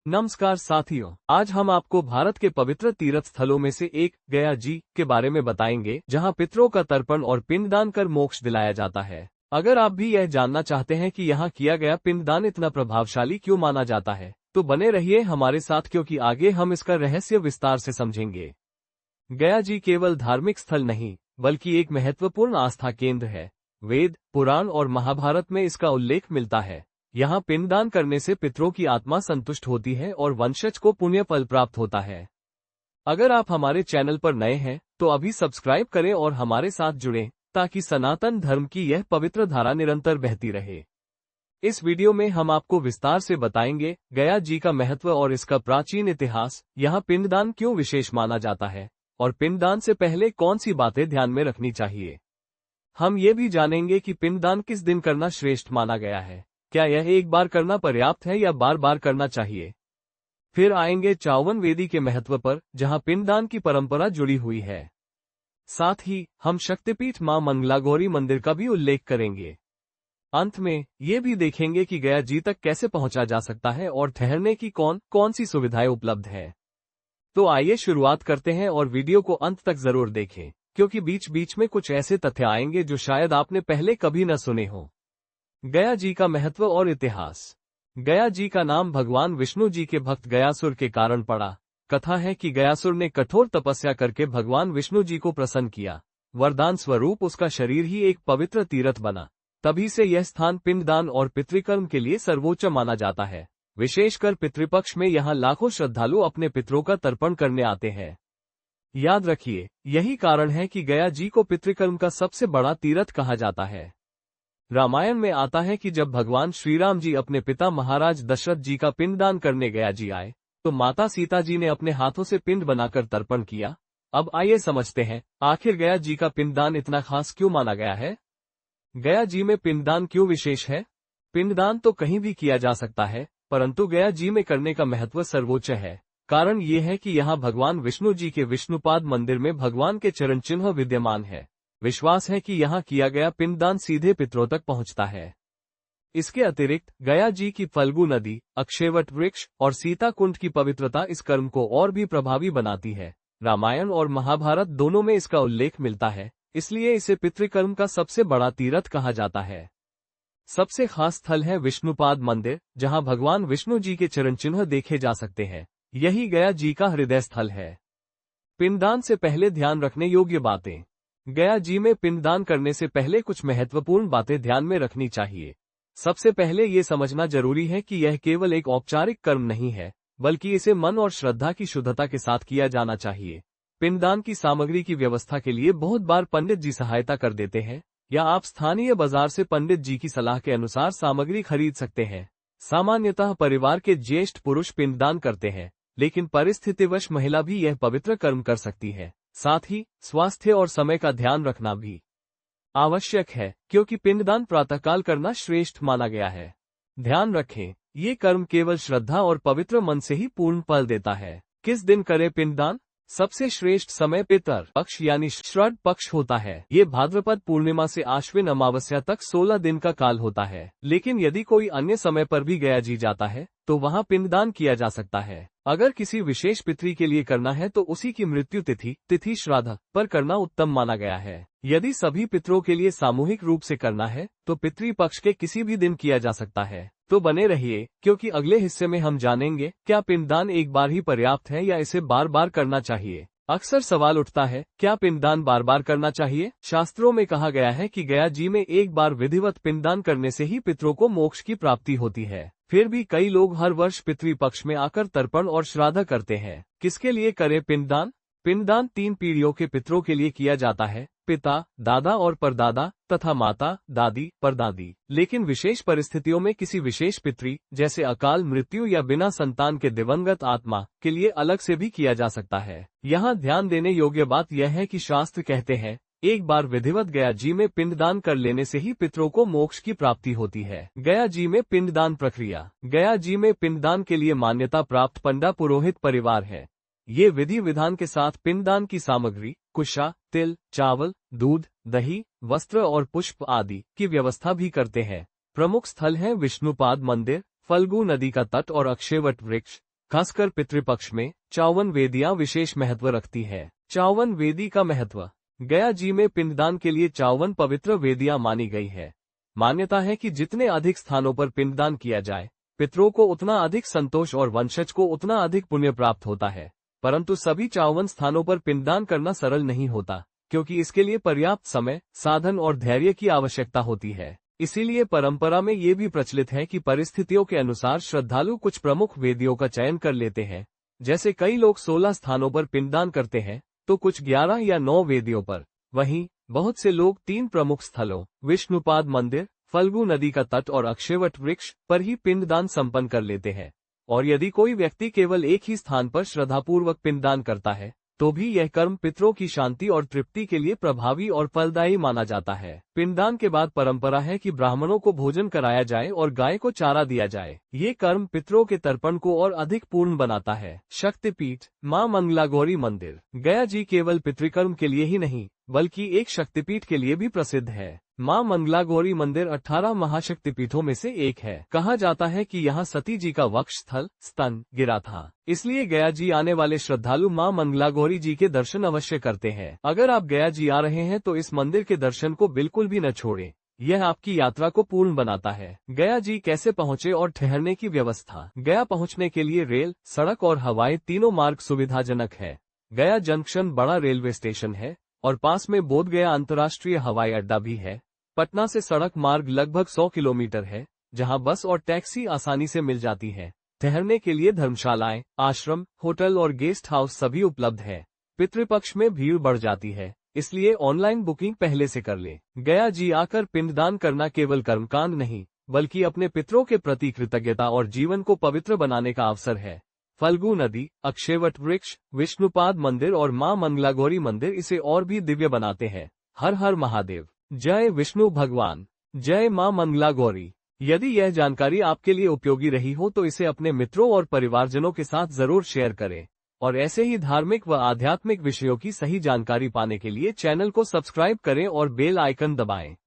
नमस्कार साथियों, आज हम आपको भारत के पवित्र तीर्थ स्थलों में से एक गया जी के बारे में बताएंगे, जहां पितरों का तर्पण और पिंडदान कर मोक्ष दिलाया जाता है। अगर आप भी यह जानना चाहते हैं कि यहाँ किया गया पिंडदान इतना प्रभावशाली क्यों माना जाता है, तो बने रहिए हमारे साथ, क्योंकि आगे हम इसका रहस्य विस्तार से समझेंगे। गया जी केवल धार्मिक स्थल नहीं, बल्कि एक महत्वपूर्ण आस्था केंद्र है। वेद, पुराण और महाभारत में इसका उल्लेख मिलता है। यहाँ पिंडदान करने से पितरों की आत्मा संतुष्ट होती है और वंशज को पुण्य फल प्राप्त होता है। अगर आप हमारे चैनल पर नए हैं तो अभी सब्सक्राइब करें और हमारे साथ जुड़ें, ताकि सनातन धर्म की यह पवित्र धारा निरंतर बहती रहे। इस वीडियो में हम आपको विस्तार से बताएंगे गया जी का महत्व और इसका प्राचीन इतिहास, यहाँ पिंडदान क्यों विशेष माना जाता है और पिंडदान से पहले कौन सी बातें ध्यान में रखनी चाहिए। हम ये भी जानेंगे कि पिंडदान किस दिन करना श्रेष्ठ माना गया है। क्या यह एक बार करना पर्याप्त है या बार बार करना चाहिए। फिर आएंगे चावन वेदी के महत्व पर, जहां पिंडदान की परंपरा जुड़ी हुई है। साथ ही हम शक्तिपीठ मां मंगलागौरी मंदिर का भी उल्लेख करेंगे। अंत में ये भी देखेंगे कि गया जी तक कैसे पहुंचा जा सकता है और ठहरने की कौन कौन सी सुविधाएं उपलब्ध है। तो आइए शुरुआत करते हैं और वीडियो को अंत तक जरूर देखें, क्योंकि बीच बीच में कुछ ऐसे तथ्य आएंगे जो शायद आपने पहले कभी न सुने हो। गया जी का महत्व और इतिहास। गया जी का नाम भगवान विष्णु जी के भक्त गयासुर के कारण पड़ा। कथा है कि गयासुर ने कठोर तपस्या करके भगवान विष्णु जी को प्रसन्न किया। वरदान स्वरूप उसका शरीर ही एक पवित्र तीर्थ बना। तभी से यह स्थान पिंडदान और पितृकर्म के लिए सर्वोच्च माना जाता है। विशेषकर पितृपक्ष में यहाँ लाखों श्रद्धालु अपने पितरों का तर्पण करने आते हैं। याद रखिए, यही कारण है कि गया जी को पितृकर्म का सबसे बड़ा तीर्थ कहा जाता है। रामायण में आता है कि जब भगवान श्रीराम जी अपने पिता महाराज दशरथ जी का पिंडदान करने गया जी आए, तो माता सीता जी ने अपने हाथों से पिंड बनाकर तर्पण किया। अब आइए समझते हैं, आखिर गया जी का पिंडदान इतना खास क्यों माना गया है। गया जी में पिंडदान क्यों विशेष है। पिंडदान तो कहीं भी किया जा सकता है, परंतु गया जी में करने का महत्व सर्वोच्च है। कारण ये है कि यहाँ भगवान विष्णु जी के विष्णुपाद मंदिर में भगवान के चरण चिन्ह विद्यमान है। विश्वास है कि यहाँ किया गया पिंडदान सीधे पितरों तक पहुँचता है। इसके अतिरिक्त गया जी की फल्गु नदी, अक्षयवट वृक्ष और सीता कुंड की पवित्रता इस कर्म को और भी प्रभावी बनाती है। रामायण और महाभारत दोनों में इसका उल्लेख मिलता है, इसलिए इसे पितृकर्म का सबसे बड़ा तीर्थ कहा जाता है। सबसे खास स्थल है विष्णुपाद मंदिर, जहाँ भगवान विष्णु जी के चरण चिन्ह देखे जा सकते हैं। यही गया जी का हृदय स्थल है। पिंडदान से पहले ध्यान रखने योग्य बातें। गया जी में पिंडदान करने से पहले कुछ महत्वपूर्ण बातें ध्यान में रखनी चाहिए। सबसे पहले ये समझना जरूरी है कि यह केवल एक औपचारिक कर्म नहीं है, बल्कि इसे मन और श्रद्धा की शुद्धता के साथ किया जाना चाहिए। पिंडदान की सामग्री की व्यवस्था के लिए बहुत बार पंडित जी सहायता कर देते हैं, या आप स्थानीय बाजार से पंडित जी की सलाह के अनुसार सामग्री खरीद सकते हैं। सामान्यतः परिवार के ज्येष्ठ पुरुष पिंडदान करते हैं, लेकिन परिस्थितिवश महिला भी यह पवित्र कर्म कर सकती है। साथ ही स्वास्थ्य और समय का ध्यान रखना भी आवश्यक है, क्योंकि पिंडदान प्रातःकाल करना श्रेष्ठ माना गया है। ध्यान रखें, ये कर्म केवल श्रद्धा और पवित्र मन से ही पूर्ण फल देता है। किस दिन करें पिंडदान। सबसे श्रेष्ठ समय पितर पक्ष यानी श्रद्ध पक्ष होता है। ये भाद्रपद पूर्णिमा से आश्विन अमावस्या तक 16 दिन का काल होता है। लेकिन यदि कोई अन्य समय पर भी गया जी जाता है तो वहाँ पिंडदान किया जा सकता है। अगर किसी विशेष पितरी के लिए करना है तो उसी की मृत्यु तिथि श्राद्ध पर करना उत्तम माना गया है। यदि सभी पितरों के लिए सामूहिक रूप से करना है तो पितृपक्ष के किसी भी दिन किया जा सकता है। तो बने रहिए, क्योंकि अगले हिस्से में हम जानेंगे क्या पिंडदान एक बार ही पर्याप्त है या इसे बार बार करना चाहिए। अक्सर सवाल उठता है, क्या पिंडदान बार बार करना चाहिए। शास्त्रों में कहा गया है कि गया जी में एक बार विधिवत पिंडदान करने से ही पितरों को मोक्ष की प्राप्ति होती है। फिर भी कई लोग हर वर्ष पितृपक्ष में आकर तर्पण और श्राद्ध करते हैं। किसके लिए करें पिंडदान। पिंडदान 3 पीढ़ियों के पितरों के लिए किया जाता है, पिता, दादा और परदादा तथा माता, दादी, परदादी। लेकिन विशेष परिस्थितियों में किसी विशेष पितरी, जैसे अकाल मृत्यु या बिना संतान के दिवंगत आत्मा के लिए अलग से भी किया जा सकता है। यहाँ ध्यान देने योग्य बात यह है कि शास्त्र कहते हैं, एक बार विधिवत गया जी में पिंडदान कर लेने से ही पितरों को मोक्ष की प्राप्ति होती है। गया जी में पिंडदान प्रक्रिया। गया जी में पिंडदान के लिए मान्यता प्राप्त पंडा पुरोहित परिवार है। ये विधि विधान के साथ पिंडदान की सामग्री, कुशा, तिल, चावल, दूध, दही, वस्त्र और पुष्प आदि की व्यवस्था भी करते हैं। प्रमुख स्थल हैं विष्णुपाद मंदिर, फल्गु नदी का तट और अक्षयवट वृक्ष। खासकर पितृपक्ष में च्यवन वेदियां विशेष महत्व रखती है। च्यवन वेदी का महत्व। गया जी में पिंडदान के लिए च्यवन पवित्र वेदियां मानी गई है। मान्यता है कि जितने अधिक स्थानों पर पिंडदान किया जाए, पितरों को उतना अधिक संतोष और वंशज को उतना अधिक पुण्य प्राप्त होता है। परंतु सभी च्यवन स्थानों पर पिंडदान करना सरल नहीं होता, क्योंकि इसके लिए पर्याप्त समय, साधन और धैर्य की आवश्यकता होती है। इसीलिए परंपरा में ये भी प्रचलित है कि परिस्थितियों के अनुसार श्रद्धालु कुछ प्रमुख वेदियों का चयन कर लेते हैं। जैसे कई लोग 16 स्थानों पर पिंडदान करते हैं, तो कुछ 11 या 9 वेदियों पर। वहीं बहुत से लोग 3 प्रमुख स्थलों, विष्णुपाद मंदिर, फल्गु नदी का तट और अक्षयवट वृक्ष पर ही पिंडदान संपन्न कर लेते हैं। और यदि कोई व्यक्ति केवल एक ही स्थान पर श्रद्धापूर्वक पिंडदान करता है, तो भी यह कर्म पितरों की शांति और तृप्ति के लिए प्रभावी और फलदायी माना जाता है। पिंडदान के बाद परंपरा है कि ब्राह्मणों को भोजन कराया जाए और गाय को चारा दिया जाए। ये कर्म पितरों के तर्पण को और अधिक पूर्ण बनाता है। शक्तिपीठ। मां मंगलागौरी मंदिर। गया जी केवल पितृकर्म के लिए ही नहीं, बल्कि एक शक्तिपीठ के लिए भी प्रसिद्ध है। मां मंगलागौरी मंदिर 18 महाशक्तिपीठों में से एक है। कहा जाता है कि यहाँ सती जी का वक्ष स्थल स्तन गिरा था। इसलिए गया जी आने वाले श्रद्धालु मां मंगलागौरी जी के दर्शन अवश्य करते हैं। अगर आप गया जी आ रहे हैं तो इस मंदिर के दर्शन को बिल्कुल भी न छोड़ें। यह आपकी यात्रा को पूर्ण बनाता है। गया जी कैसे पहुँचे और ठहरने की व्यवस्था। गया पहुँचने के लिए रेल, सड़क और हवाई तीनों मार्ग सुविधाजनक है। गया जंक्शन बड़ा रेलवे स्टेशन है और पास में बोध गया अंतर्राष्ट्रीय हवाई अड्डा भी है। पटना से सड़क मार्ग लगभग 100 किलोमीटर है, जहां बस और टैक्सी आसानी से मिल जाती है। ठहरने के लिए धर्मशालाएं, आश्रम, होटल और गेस्ट हाउस सभी उपलब्ध है। पितृपक्ष में भीड़ बढ़ जाती है, इसलिए ऑनलाइन बुकिंग पहले से कर ले। गया जी आकर पिंडदान करना केवल कर्मकांड नहीं, बल्कि अपने पितरों के प्रति कृतज्ञता और जीवन को पवित्र बनाने का अवसर है। फल्गु नदी, अक्षयवट वृक्ष, विष्णुपाद मंदिर और मां मंगलागौरी मंदिर इसे और भी दिव्य बनाते हैं। हर हर महादेव। जय विष्णु भगवान। जय मां मंगलागौरी। यदि यह जानकारी आपके लिए उपयोगी रही हो तो इसे अपने मित्रों और परिवारजनों के साथ जरूर शेयर करें। और ऐसे ही धार्मिक व आध्यात्मिक विषयों की सही जानकारी पाने के लिए चैनल को सब्सक्राइब करें और बेल आइकन दबाएं।